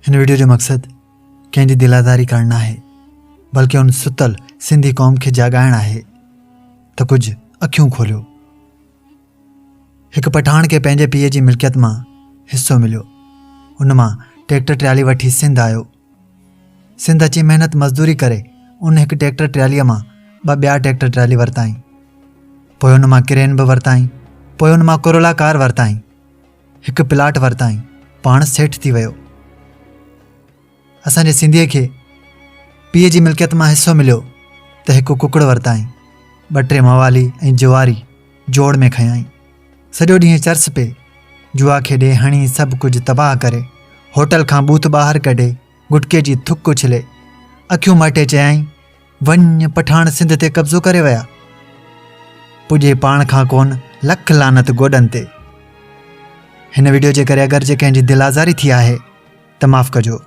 हिन वीडियो जो मक़सदु कंहिंजी दिलादारी करणु न आहे, बल्कि उन सुतल सिंधी क़ौम खे जाॻाइणु आहे त कुझु अखियूं खोलियो। हिकु पठाण खे पंहिंजे पीउ जी मिल्कियत मां हिसो मिलियो। उन मां ट्रैक्टर ट्राली वठी सिंध आयो। सिंध अची महिनत मज़दूरी करे उन हिकु ट्रैक्टर ट्रालीअ मां ॿिया ट्रैक्टर ट्राली वरिताई। पोइ उन मां क्रेन बि वरिताई। पोइ उन मां कोरोला कार वरिताई। हिकु प्लाट वरिताई। पाण सेठ थी वियो। असांजे सिंधीअ खे पीउ जी मिल्कियत मां हिसो मिलियो त हिकु कुकड़ वरिताई। 2-3 मवाली ऐं जुवारी जोड़ में खयाई। सॼो ॾींहुं चर्च पे जुआ खेॾे हणी सभु कुझु तबाह करे होटल खां बूथ ॿाहिरि कढे गुटके जी थुक उछले अखियूं मटे चयाई, वञ पठाण सिंध ते कब्ज़ो करे विया। पुॼे पाण खां कोन, लख लानत गोॾनि ते। हिन वीडियो जे करे अगरि जे कंहिंजी दिल आज़ारी थी आहे त माफ़ कजो।